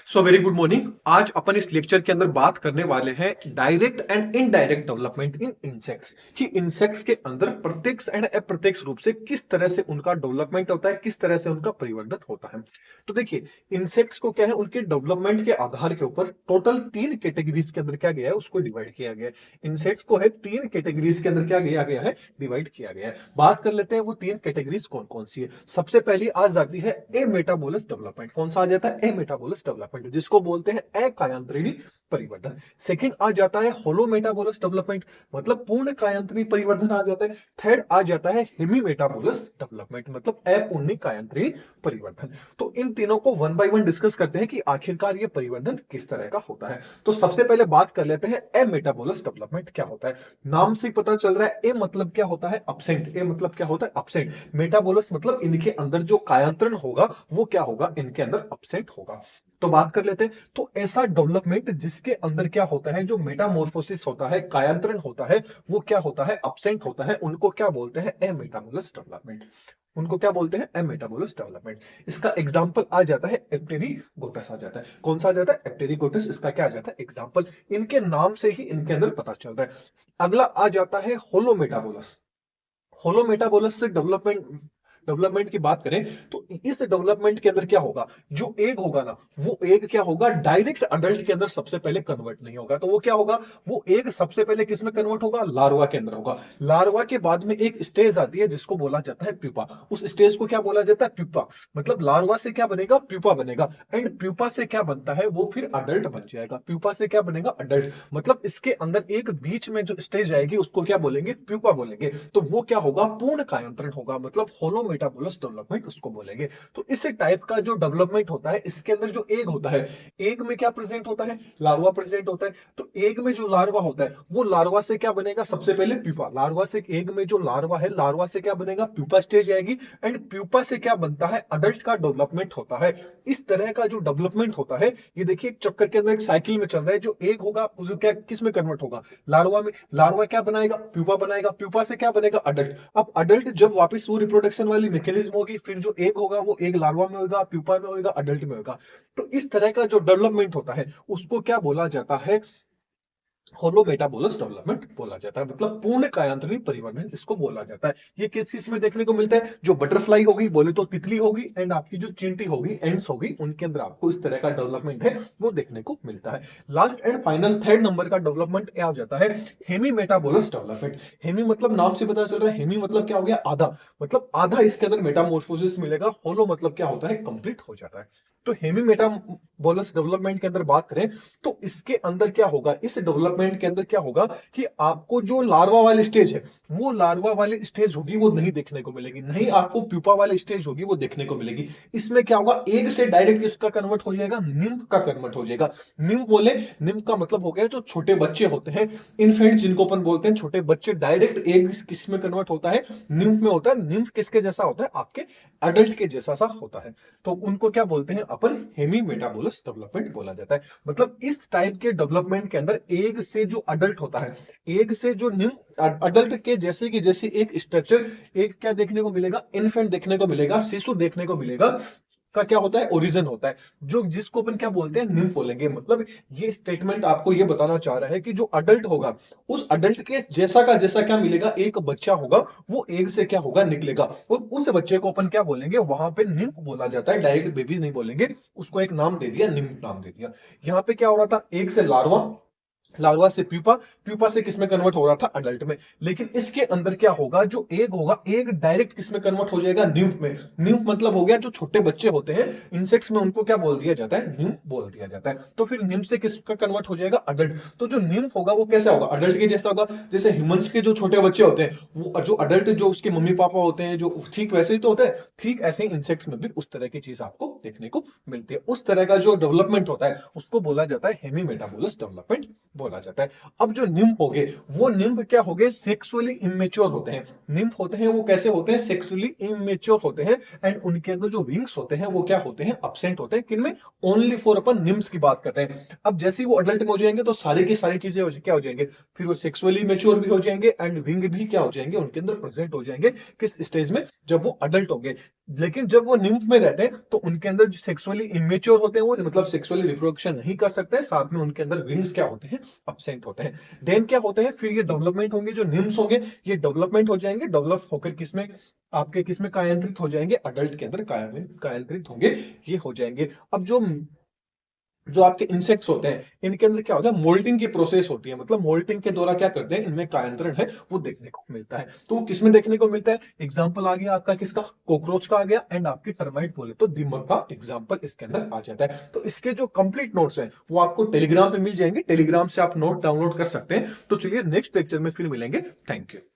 So very good morning. आज अपन इस lecture के अंदर बात करने वाले हैं direct and indirect development in insects कि इंसेक्ट्स के अंदर प्रत्यक्ष एंड अप्रत्यक्ष रूप से किस तरह से उनका डेवलपमेंट होता है, किस तरह से उनका परिवर्तन होता है। तो देखिए, इंसेक्ट्स को क्या है, उनके डेवलपमेंट के आधार के ऊपर टोटल तीन कैटेगरीज के अंदर क्या गया है, उसको डिवाइड किया गया है। इंसेक्ट्स को है तीन कैटेगरीज के अंदर क्या गया गया है, डिवाइड किया गया है। बात कर लेते हैं वो तीन कैटेगरीज कौन कौन सी है। सबसे पहली आ जाती है ए मेटाबोलस डेवलपमेंट। कौन सा आ जाता है? ए मेटाबोलस डेवलपमेंट, जिसको बोलते हैं अकायांतरिणी परिवर्तन। सेकंड आ जाता है होलो मेटाबोलस डेवलपमेंट, मतलब पूर्ण कायांतरिणी परिवर्तन आ जाता है। थर्ड आ जाता है हेमी मेटाबोलस डेवलपमेंट, मतलब अपूर्ण कायांतरिणी परिवर्तन। तो इन तीनों को वन बाय वन डिस्कस करते हैं कि आखिरकार ये परिवर्तन किस तरह का होता है। तो सबसे पहले बात कर लेते हैं ए मेटाबोलस डेवलपमेंट क्या होता है। नाम से पता चल रहा है, ए मतलब क्या होता है? अपसेंट। ए मतलब क्या होता है? अपसेंट। मेटाबोलस मतलब इनके अंदर जो कायांतरण होगा वो क्या होगा? इनके अंदर अपसेंट होगा। तो बात कर लेते हैं, तो ऐसा डेवलपमेंट जिसके अंदर क्या होता है, जो मेटामॉर्फोसिस होता है, कायांतरण होता है, वो क्या होता है? अपसेंट होता है। उनको क्या बोलते हैं? एमेटाबोलस डेवलपमेंट। उनको क्या बोलते हैं? एमेटाबोलस डेवलपमेंट। इसका एग्जांपल आ जाता है एप्टेरिगोटस आ जाता है। कौन सा आ जाता है? एप्टेरिगोटस। इसका क्या आ जाता है? एग्जांपल। इनके नाम से ही इनके अंदर पता चल रहा है। अगला आ जाता है होलोमेटाबोलस। होलोमेटाबोलस से डेवलपमेंट डेवलपमेंट की बात करें तो इस डेवलपमेंट के अंदर क्या होगा, जो एग होगा ना, वो एग क्या होगा, डायरेक्ट अडल्ट के अंदर सबसे पहले कन्वर्ट नहीं होगा। तो वो क्या होगा, वो एग सबसे पहले किस में कन्वर्ट होगा? लार्वा के अंदर होगा। लार्वा के बाद में एक स्टेज आती है जिसको बोला जाता है प्यूपा। उस स्टेज को क्या बोला जाता है? प्यूपा। मतलब लार्वा से क्या बनेगा? प्यूपा बनेगा। एंड प्यूपा से क्या बनता है? वो फिर अडल्ट बन जाएगा। प्यूपा से क्या बनेगा? अडल्ट। मतलब इसके अंदर एक बीच में जो स्टेज आएगी उसको क्या बोलेंगे? प्यूपा बोलेंगे। तो वो क्या होगा? पूर्ण कायांतरण होगा, मतलब होलो मेटाबोलस डेवलपमेंट उसको बोलेंगे। तो इस टाइप का जो डेवलपमेंट होता है, इसके अंदर जो एग होता है, एग में क्या प्रेजेंट होता है? लार्वा प्रेजेंट होता है। तो एग में जो लार्वा होता है, वो लार्वा से क्या बनेगा? सबसे पहले प्यूपा। लार्वा से, एग में जो लार्वा है, लार्वा से क्या बनेगा? प्यूपा स्टेज आएगी। एंड प्यूपा से क्या बनता है? अडल्ट का डेवलपमेंट होता है। इस तरह का जो डेवलपमेंट होता है, ये देखिए एक चक्कर के अंदर, एक साइकिल में चल रहा है। जो एग होगा वो क्या, किस में कन्वर्ट होगा? लार्वा में। लार्वा क्या बनाएगा? प्यूपा बनाएगा। प्यूपा से क्या बनेगा? अडल्ट। अब अडल्ट जब वापस वो रिप्रोडक्शन वाली मैकेनिज्म होगी, फिर जो एग होगा वो एग लार्वा में होगा, प्यूपा में होगा, अडल्ट में होगा। तो इस तरह का जो डेवलपमेंट होता है उसको क्या बोला जाता है? होलो मेटाबोलस डेवलपमेंट बोला जाता है, मतलब पूर्ण कायांतरिणी परिवर्तन इसको बोला जाता है। ये किस चीज में देखने को मिलता है? जो बटरफ्लाई होगी, बोले तो तितली होगी, एंड आपकी जो चींटी होगी, एंड्स होगी, उनके अंदर आपको इस तरह का डेवलपमेंट है वो देखने को मिलता है। Last and final third number का डेवलपमेंट आ जाता है हेमी मेटाबोलस डेवलपमेंट। हेमी मतलब नाम से पता चल रहा है, हेमी मतलब क्या हो गया? आधा। मतलब आधा इसके अंदर मेटामॉर्फोसिस मिलेगा। होलो मतलब क्या होता है? कंप्लीट हो जाता है। तो हेमी मेटाबोलस डेवलपमेंट के अंदर बात करें तो इसके अंदर क्या होगा, इस डेवलपमेंट के अंदर क्या होगा कि आपको जो लार्वा वाली स्टेज है, वो लार्वा वाली स्टेज होगी वो नहीं देखने को मिलेगी। नहीं, आपको प्यूपा वाली स्टेज होगी वो देखने को मिलेगी। इसमें क्या होगा, एक से डायरेक्ट किसका कन्वर्ट हो जाएगा? निम्फ का कन्वर्ट हो जाएगा। निम्फ बोले, निम्फ का मतलब हो गया जो छोटे बच्चे होते हैं, इन्फेंट जिनको अपन बोलते हैं, छोटे बच्चे, डायरेक्ट एक किस में कन्वर्ट होता है? निम्फ में होता है। निम्फ किसके जैसा होता है? आपके अडल्ट के जैसा सा होता है। तो उनको क्या बोलते हैं अपन? हेमी मेटाबोलस डेवलपमेंट बोला जाता है। मतलब इस टाइप के डेवलपमेंट के अंदर एग से जो अडल्ट होता है, एग से जो न्यू अडल्ट के जैसे कि जैसे एक स्ट्रक्चर, एक क्या देखने को मिलेगा? इन्फेंट देखने को मिलेगा, शिशु देखने को मिलेगा, का क्या होता है? ओरिजिन होता है, जो जिसको अपन क्या बोलते हैं? निम्फ बोलेंगे। मतलब ये स्टेटमेंट आपको ये बताना चाह रहा है कि जो अडल्ट होगा, उस अडल्ट के जैसा का जैसा क्या मिलेगा? एक बच्चा होगा, वो एग से क्या होगा? निकलेगा। और उस बच्चे को अपन क्या बोलेंगे? वहां पे निम्फ बोला जाता है, डायरेक्ट बेबीज नहीं बोलेंगे। उसको एक नाम दे दिया, निम्फ नाम दे दिया। यहाँ पे क्या हो रहा था? एग से लार्वा, लार्वा से प्यूपा, प्यूपा से किसमें कन्वर्ट हो रहा था? अडल्ट में। लेकिन इसके अंदर क्या होगा, जो एग होगा, एग डायरेक्ट किसमें कन्वर्ट हो जाएगा? न्यूफ में। न्यूफ मतलब हो गया जो छोटे बच्चे होते हैं इंसेक्ट्स में, उनको क्या बोल दिया जाता है? न्यूफ बोल दिया जाता है। तो फिर न्यूफ से किसका कन्वर्ट हो जाएगा? अडल्ट। तो जो न्यूफ होगा वो कैसा होगा? अडल्ट के जैसा होगा। जैसे ह्यूमंस के जो छोटे बच्चे होते हैं, वो जो अडल्ट, जो उसके मम्मी पापा होते हैं, जो ठीक वैसे ही तो होता है, ठीक ऐसे ही इंसेक्ट्स में भी उस तरह की चीज आपको देखने को मिलती है। उस तरह का जो डेवलपमेंट होता है उसको बोला जाता है हेमी मेटाबोलस डेवलपमेंट बोला जाता है। अब जो निम्फ हो गए, वो निम्फ क्या हो गए? सेक्सुअली इमेच्योर होते हैं। निम्फ होते हैं वो कैसे होते हैं? सेक्सुअली इमेच्योर होते हैं। एंड उनके अंदर जो विंग्स होते हैं वो क्या होते हैं? अपसेंट होते हैं। किनमें? ओनली फॉर अपन निम्फ्स की बात करते हैं। अब जैसे ही वो अडल्ट में हो जाएंगे तो सारी की सारी चीजें क्या हो जाएंगे? फिर वो सेक्सुअली मेच्योर भी हो जाएंगे, एंड विंग भी क्या हो जाएंगे? उनके अंदर प्रेजेंट हो जाएंगे। किस स्टेज में? जब वो अडल्ट होंगे। लेकिन जब वो निम्फ में रहते हैं तो उनके अंदर जो सेक्सुअली इमेच्योर होते हैं, वो मतलब सेक्सुअली रिप्रोडक्शन नहीं कर सकते हैं, साथ में उनके अंदर विंग्स क्या होते हैं, अब्सेंट होते हैं। देन क्या होते हैं, फिर ये डेवलपमेंट होंगे, जो निम्स होंगे ये डेवलपमेंट हो जाएंगे, डेवलप होकर किसमें, आपके किसमें कायांतरित हो जाएंगे, अडल्ट के अंदर कायांतरित होंगे, ये हो जाएंगे। अब जो जो आपके इंसेक्ट्स होते हैं, इनके अंदर क्या होता है, मोल्टिंग की प्रोसेस होती है, मतलब मोल्टिंग के द्वारा क्या करते हैं, इनमें कायांतरण है वो देखने को मिलता है। तो वो किसमें देखने को मिलता है, एग्जाम्पल आ गया आपका किसका, कॉकरोच का आ गया, एंड आपकी टर्माइट बोले तो दीमक का एग्जाम्पल इसके अंदर आ जाता है। तो इसके जो कंप्लीट नोट्स हैं वो आपको टेलीग्राम पे मिल जाएंगे, टेलीग्राम से आप नोट डाउनलोड कर सकते हैं। तो चलिए नेक्स्ट लेक्चर में फिर मिलेंगे। Thank you.